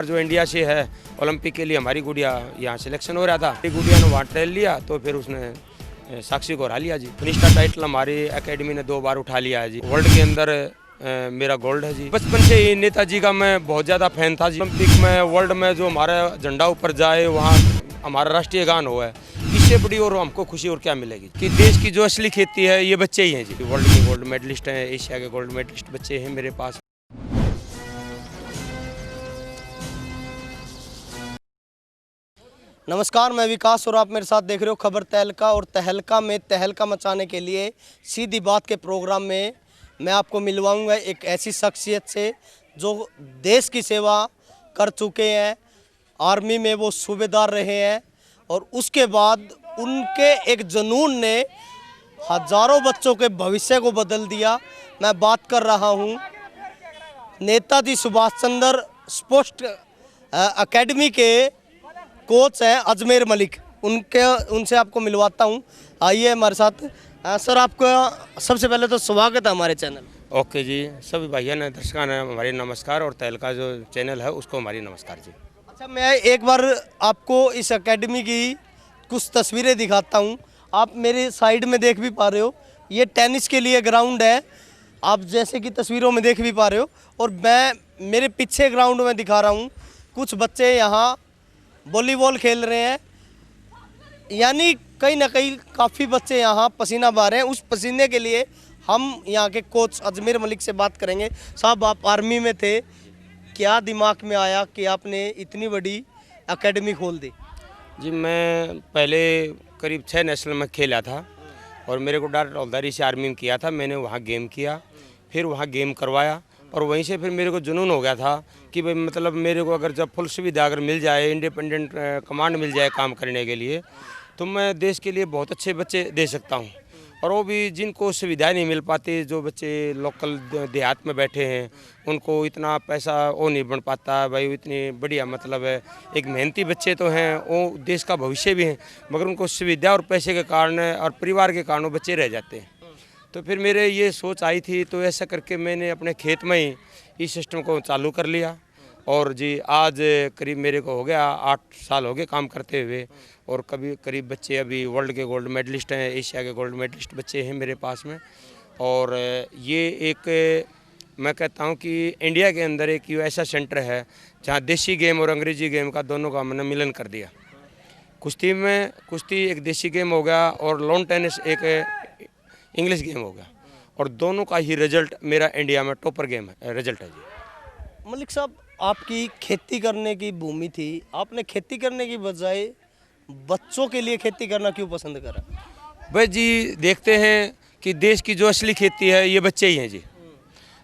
जो इंडिया से है ओलंपिक के लिए हमारी गुड़िया यहाँ सिलेक्शन हो रहा था, गुड़िया ने वहाँ ट्रायल लिया तो फिर उसने साक्षी को हरा लिया जी। फिनिश टाइटल हमारी एकेडमी ने 2 बार उठा लिया है जी। वर्ल्ड के अंदर मेरा गोल्ड है जी। बचपन से ही नेताजी का मैं बहुत ज़्यादा फैन था जी। ओलंपिक में वर्ल्ड में जो हमारा झंडा ऊपर जाए, वहाँ हमारा राष्ट्रीय गान हो है, इससे बड़ी और हमको खुशी और क्या मिलेगी कि देश की जो असली खेती है ये बच्चे ही हैं जी। वर्ल्ड के गोल्ड मेडलिस्ट हैं, एशिया के गोल्ड मेडलिस्ट बच्चे हैं मेरे पास। नमस्कार, मैं विकास और आप मेरे साथ देख रहे हो खबर तहलका। और तहलका में तहलका मचाने के लिए सीधी बात के प्रोग्राम में मैं आपको मिलवाऊंगा एक ऐसी शख्सियत से जो देश की सेवा कर चुके हैं। आर्मी में वो सूबेदार रहे हैं और उसके बाद उनके एक जुनून ने हजारों बच्चों के भविष्य को बदल दिया। मैं बात कर रहा हूँ नेताजी सुभाष चंद्र स्पोर्ट्स एकेडमी के कोच हैं अजमेर मलिक। उनसे आपको मिलवाता हूं। आइए हमारे साथ। सर, आपका सबसे पहले तो स्वागत है हमारे चैनल। ओके जी, सभी भाइयों ने दर्शकों ने हमारी नमस्कार और तहलका जो चैनल है उसको हमारी नमस्कार जी। अच्छा, मैं एक बार आपको इस एकेडमी की कुछ तस्वीरें दिखाता हूं। आप मेरे साइड में देख भी पा रहे हो, ये टेनिस के लिए ग्राउंड है, आप जैसे कि तस्वीरों में देख भी पा रहे हो। और मैं मेरे पीछे ग्राउंड में दिखा रहा हूँ कुछ बच्चे यहाँ वॉलीबॉल खेल रहे हैं। यानी कहीं ना कहीं काफ़ी बच्चे यहाँ पसीना बहा रहे हैं। उस पसीने के लिए हम यहाँ के कोच अजमेर मलिक से बात करेंगे। साहब, आप आर्मी में थे, क्या दिमाग में आया कि आपने इतनी बड़ी एकेडमी खोल दी? जी, मैं पहले करीब 6 नेशनल में खेला था और मेरे को डायरेक्ट हवलदारी से आर्मी में किया था। मैंने वहाँ गेम किया, फिर वहाँ गेम करवाया और वहीं से फिर मेरे को जुनून हो गया था कि भाई मतलब मेरे को अगर जब फुल सुविधा अगर मिल जाए, इंडिपेंडेंट कमांड मिल जाए काम करने के लिए, तो मैं देश के लिए बहुत अच्छे बच्चे दे सकता हूँ। और वो भी जिनको सुविधाएं नहीं मिल पाती, जो बच्चे लोकल देहात में बैठे हैं, उनको इतना पैसा वो नहीं बन पाता भाई, इतनी बढ़िया मतलब है एक मेहनती बच्चे तो हैं, वो देश का भविष्य भी हैं, मगर उनको सुविधा और पैसे के कारण और परिवार के कारण वो बच्चे रह जाते हैं। तो फिर मेरे ये सोच आई थी, तो ऐसा करके मैंने अपने खेत में ही इस सिस्टम को चालू कर लिया। और जी आज करीब मेरे को हो गया 8 साल हो गए काम करते हुए। और करीब बच्चे अभी वर्ल्ड के गोल्ड मेडलिस्ट हैं, एशिया के गोल्ड मेडलिस्ट बच्चे हैं मेरे पास में। और ये एक मैं कहता हूँ कि इंडिया के अंदर एक ऐसा सेंटर है जहाँ देसी गेम और अंग्रेजी गेम का दोनों का मैंने मिलन कर दिया। कुश्ती एक देसी गेम हो गया और लॉन टेनिस एक इंग्लिश गेम हो गया, और दोनों का ही रिजल्ट मेरा इंडिया में टॉपर गेम है रिजल्ट है जी। मलिक साहब, आपकी खेती करने की भूमि थी, आपने खेती करने की बजाय बच्चों के लिए खेती करना क्यों पसंद करा? भाई जी, देखते हैं कि देश की जो असली खेती है ये बच्चे ही हैं जी।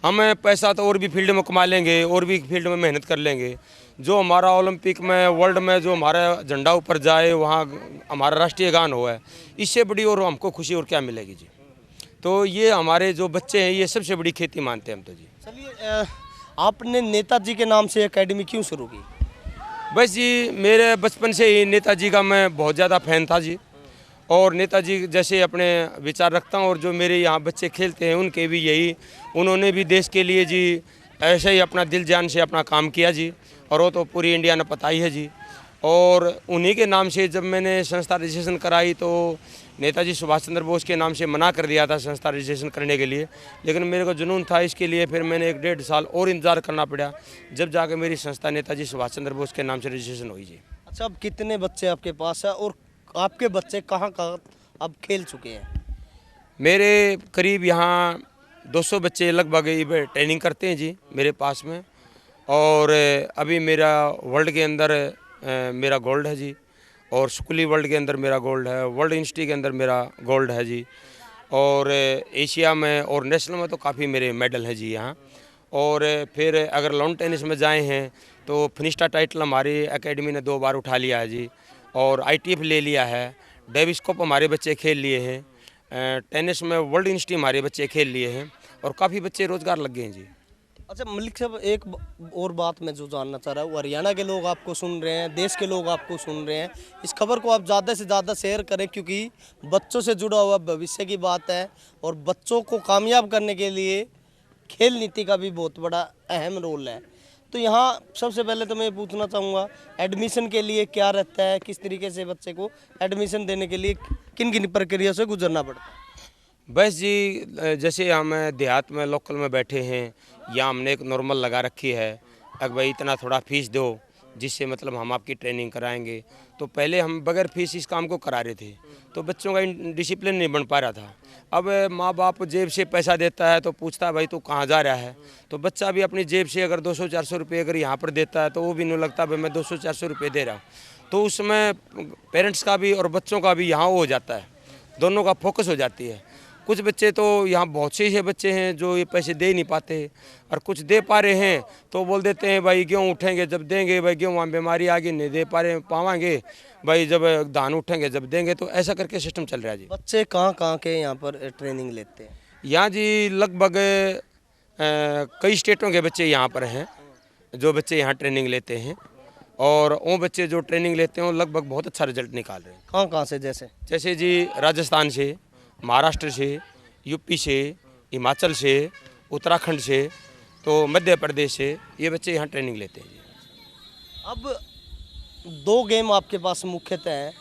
हम पैसा तो और भी फील्ड में कमा लेंगे और भी फील्ड में मेहनत कर लेंगे, जो हमारा ओलंपिक में वर्ल्ड में जो हमारा झंडा ऊपर जाए, वहाँ हमारा राष्ट्रीय गान हो है, इससे बड़ी और हमको खुशी और क्या मिलेगी जी। तो ये हमारे जो बच्चे हैं ये सबसे बड़ी खेती मानते हैं हम तो जी। चलिए, आपने नेताजी के नाम से एकेडमी क्यों शुरू की? बस जी, मेरे बचपन से ही नेताजी का मैं बहुत ज़्यादा फैन था जी। और नेताजी जैसे अपने विचार रखता हूँ, और जो मेरे यहाँ बच्चे खेलते हैं उनके भी यही, उन्होंने भी देश के लिए जी ऐसे ही अपना दिल जान से अपना काम किया जी। और वो तो पूरी इंडिया ने पता ही है जी। और उन्हीं के नाम से जब मैंने संस्था रजिस्ट्रेशन कराई तो नेताजी सुभाष चंद्र बोस के नाम से मना कर दिया था संस्था रजिस्ट्रेशन करने के लिए, लेकिन मेरे को जुनून था इसके लिए, फिर मैंने 1.5 साल और इंतज़ार करना पड़ा, जब जाके मेरी संस्था नेताजी सुभाष चंद्र बोस के नाम से रजिस्ट्रेशन हुई जी। अच्छा, अब कितने बच्चे आपके पास है और आपके बच्चे कहाँ कहाँ अब खेल चुके हैं? मेरे करीब यहाँ 200 बच्चे लगभग ट्रेनिंग करते हैं जी मेरे पास में। और अभी मेरा वर्ल्ड के अंदर मेरा गोल्ड है जी, और स्कूली वर्ल्ड के अंदर मेरा गोल्ड है, वर्ल्ड यूनिवर्सिटी के अंदर मेरा गोल्ड है जी। और एशिया में और नेशनल में तो काफ़ी मेरे मेडल हैं जी यहाँ। और फिर अगर लॉन टेनिस में जाए हैं तो फिनिश टाइटल हमारी एकेडमी ने 2 बार उठा लिया है जी। और ITF ले लिया है, डेविस कप हमारे बच्चे खेल लिए हैं, टेनिस में वर्ल्ड यूनिवर्सिटी हमारे बच्चे खेल लिए हैं, और काफ़ी बच्चे रोज़गार लग गए हैं जी। अच्छा मलिक साहब, एक और बात मैं जो जानना चाह रहा हूँ, हरियाणा के लोग आपको सुन रहे हैं, देश के लोग आपको सुन रहे हैं, इस खबर को आप ज़्यादा से ज़्यादा शेयर करें, क्योंकि बच्चों से जुड़ा हुआ भविष्य की बात है। और बच्चों को कामयाब करने के लिए खेल नीति का भी बहुत बड़ा अहम रोल है। तो यहाँ सबसे पहले तो मैं पूछना चाहूँगा, एडमिशन के लिए क्या रहता है, किस तरीके से बच्चे को एडमिशन देने के लिए किन किन प्रक्रिया से गुजरना पड़ता है? बस जी, जैसे हम देहात में लोकल में बैठे हैं या हमने एक नॉर्मल लगा रखी है, अगर भाई इतना थोड़ा फीस दो जिससे मतलब हम आपकी ट्रेनिंग कराएंगे, तो पहले हम बगैर फीस इस काम को करा रहे थे, तो बच्चों का डिसिप्लिन नहीं बन पा रहा था। अब माँ बाप जेब से पैसा देता है तो पूछता है भाई तू कहाँ जा रहा है, तो बच्चा भी अपनी जेब से अगर 200-400 रुपये अगर यहाँ पर देता है तो वो भी नहीं लगता भाई मैं 200-400 रुपये दे रहा हूँ, तो उसमें पेरेंट्स का भी और बच्चों का भी यहाँ हो जाता है, दोनों का फोकस हो जाती है। कुछ बच्चे तो यहाँ बहुत से बच्चे हैं जो ये पैसे दे नहीं पाते, और कुछ दे पा रहे हैं तो बोल देते हैं भाई गेहूँ उठेंगे जब देंगे, भाई गेहूँ वहाँ बीमारी आ गई नहीं दे पावांगे, भाई जब धान उठेंगे जब देंगे, तो ऐसा करके सिस्टम चल रहा है जी। बच्चे कहाँ के यहाँ पर ट्रेनिंग लेते हैं? यहाँ जी लगभग कई स्टेटों के बच्चे यहाँ पर हैं जो बच्चे यहाँ ट्रेनिंग लेते हैं, और वो बच्चे जो ट्रेनिंग लेते हैं वो लगभग बहुत अच्छा रिजल्ट निकाल रहे हैं। कहाँ से? जैसे जी राजस्थान से, महाराष्ट्र से, यूपी से, हिमाचल से, उत्तराखंड से, तो मध्य प्रदेश से ये बच्चे यहाँ ट्रेनिंग लेते हैं जी। अब 2 गेम आपके पास मुख्यतः हैं,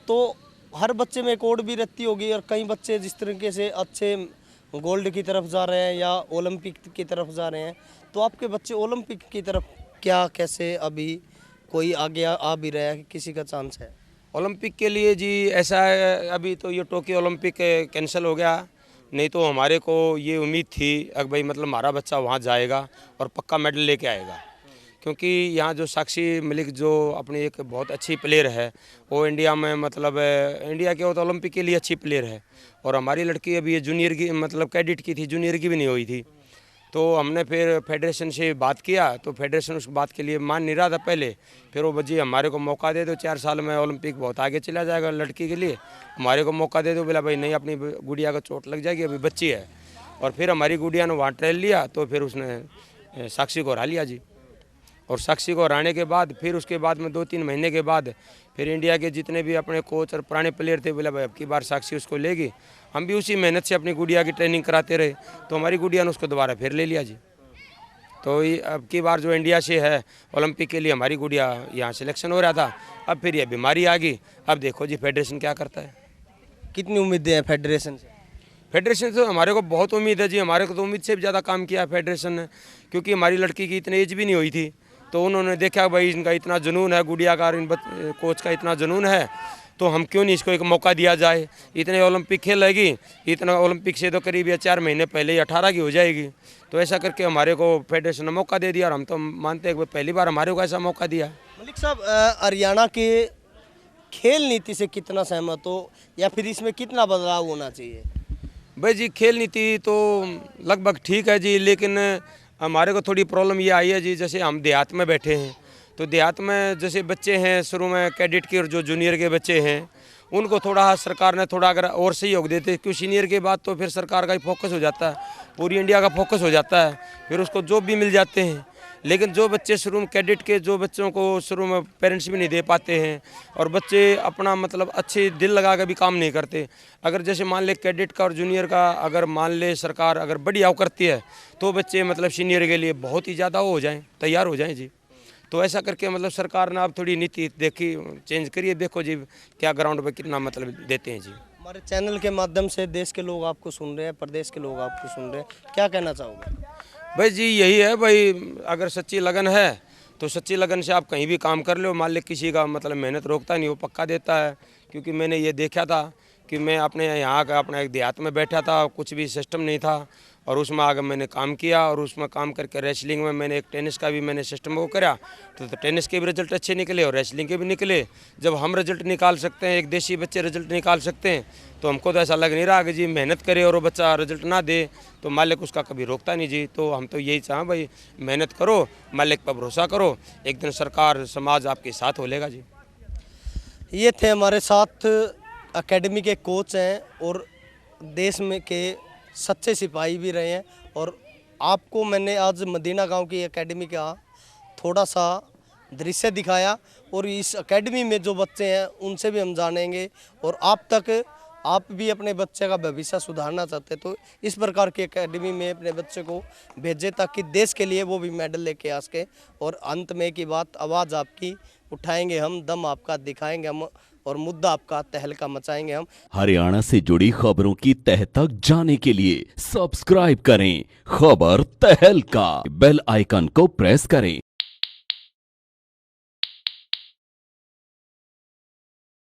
तो हर बच्चे में एक और भी रहती होगी, और कई बच्चे जिस तरीके से अच्छे गोल्ड की तरफ जा रहे हैं या ओलंपिक की तरफ जा रहे हैं, तो आपके बच्चे ओलंपिक की तरफ क्या कैसे अभी कोई आगे आ भी रहा है, किसी का चांस है? ओलंपिक के लिए जी ऐसा है, अभी तो ये टोक्यो ओलंपिक कैंसिल हो गया, नहीं तो हमारे को ये उम्मीद थी अगर भाई मतलब हमारा बच्चा वहाँ जाएगा और पक्का मेडल लेके आएगा, क्योंकि यहाँ जो साक्षी मलिक जो अपनी एक बहुत अच्छी प्लेयर है, वो इंडिया में मतलब इंडिया के वो तो ओलंपिक के लिए अच्छी प्लेयर है, और हमारी लड़की अभी ये जूनियर की मतलब कैडेट की थी, जूनियर की भी नहीं हुई थी, तो हमने फिर फेडरेशन से बात किया, तो फेडरेशन उस बात के लिए मान नहीं रहा था पहले, फिर वो बजी हमारे को मौका दे दो, 4 साल में ओलंपिक बहुत आगे चला जाएगा लड़की के लिए, हमारे को मौका दे दो। बोला भाई नहीं, अपनी गुड़िया को चोट लग जाएगी, अभी बच्ची है, और फिर हमारी गुड़िया ने वहाँ ट्रायल लिया, तो फिर उसने साक्षी को हरा लिया जी, और साक्षी को हराने के बाद फिर उसके बाद में 2-3 महीने के बाद फिर इंडिया के जितने भी अपने कोच और पुराने प्लेयर थे, बोला भाई अब की बार साक्षी उसको लेगी, हम भी उसी मेहनत से अपनी गुड़िया की ट्रेनिंग कराते रहे, तो हमारी गुड़िया ने उसको दोबारा फिर ले लिया जी। तो ये अब की बार जो इंडिया से है ओलंपिक के लिए हमारी गुड़िया यहाँ सिलेक्शन हो रहा था, अब फिर ये बीमारी आ गई, अब देखो जी फेडरेशन क्या करता है। कितनी उम्मीदें हैं फेडरेशन से? फेडरेशन से हमारे को बहुत उम्मीद है जी, हमारे को तो उम्मीद से भी ज़्यादा काम किया फेडरेशन ने, क्योंकि हमारी लड़की की इतनी एज भी नहीं हुई थी, तो उन्होंने देखा भाई इनका इतना जुनून है, गुड़िया का इन कोच का इतना जुनून है, तो हम क्यों नहीं इसको एक मौका दिया जाए, इतने ओलंपिक खेलेगी, इतना ओलंपिक से तो करीब या 4 महीने पहले ही 18 की हो जाएगी, तो ऐसा करके हमारे को फेडरेशन ने मौका दे दिया, और हम तो मानते हैं कि पहली बार हमारे को ऐसा मौका दिया। मलिक साहब, हरियाणा के खेल नीति से कितना सहमत हो, या फिर इसमें कितना बदलाव होना चाहिए? भाई जी खेल नीति तो लगभग ठीक है जी, लेकिन हमारे को थोड़ी प्रॉब्लम ये आई है जी, जैसे हम देहात में बैठे हैं, तो देहात में जैसे बच्चे हैं शुरू में कैडेट के और जो जूनियर के बच्चे हैं, उनको थोड़ा सरकार ने थोड़ा अगर और सहयोग देते, क्योंकि सीनियर के बाद तो फिर सरकार का ही फोकस हो जाता है, पूरी इंडिया का फोकस हो जाता है, फिर उसको जॉब भी मिल जाते हैं। लेकिन जो बच्चे शुरू में कैडेट के जो बच्चों को शुरू में पेरेंट्स भी नहीं दे पाते हैं, और बच्चे अपना मतलब अच्छे दिल लगा कर भी काम नहीं करते, अगर जैसे मान ले कैडेट का और जूनियर का अगर मान ले सरकार अगर बढ़िया करती है, तो बच्चे मतलब सीनियर के लिए बहुत ही ज़्यादा हो जाएँ, तैयार हो जाएँ जी। तो ऐसा करके मतलब सरकार ने अब थोड़ी नीति देखी चेंज करिए, देखो जी क्या ग्राउंड पे कितना मतलब देते हैं जी। हमारे चैनल के माध्यम से देश के लोग आपको सुन रहे हैं, प्रदेश के लोग आपको सुन रहे हैं, क्या कहना चाहोगे? भाई जी यही है भाई, अगर सच्ची लगन है तो सच्ची लगन से आप कहीं भी काम कर लो, मान लो किसी का मतलब मेहनत रोकता नहीं, वो पक्का देता है, क्योंकि मैंने ये देखा था कि मैं अपने यहाँ का अपना एक देहात में बैठा था, कुछ भी सिस्टम नहीं था, और उसमें आगे मैंने काम किया, और उसमें काम करके रेसलिंग में मैंने एक टेनिस का भी मैंने सिस्टम वो करा, तो टेनिस के भी रिजल्ट अच्छे निकले और रेसलिंग के भी निकले। जब हम रिजल्ट निकाल सकते हैं, एक देसी बच्चे रिजल्ट निकाल सकते हैं, तो हमको तो ऐसा लग नहीं रहा कि जी मेहनत करे और वो बच्चा रिजल्ट ना दे तो मालिक उसका कभी रोकता नहीं जी। तो हम तो यही चाहें भाई, मेहनत करो, मालिक पर भरोसा करो, एक दिन सरकार समाज आपके साथ हो लेगा जी। ये थे हमारे साथ एकेडमी के कोच हैं, और देश में के सच्चे सिपाही भी रहे हैं, और आपको मैंने आज मदीना गांव की एकेडमी का थोड़ा सा दृश्य दिखाया, और इस एकेडमी में जो बच्चे हैं उनसे भी हम जानेंगे, और आप तक आप भी अपने बच्चे का भविष्य सुधारना चाहते तो इस प्रकार की एकेडमी में अपने बच्चे को भेजें, ताकि देश के लिए वो भी मेडल लेके आ सके। और अंत में की बात, आवाज़ आपकी उठाएंगे हम, दम आपका दिखाएंगे हम, और मुद्दा आपका तहलका मचाएंगे हम। हरियाणा से जुड़ी खबरों की तह तक जाने के लिए सब्सक्राइब करें खबर तहलका, बेल आइकन को प्रेस करें।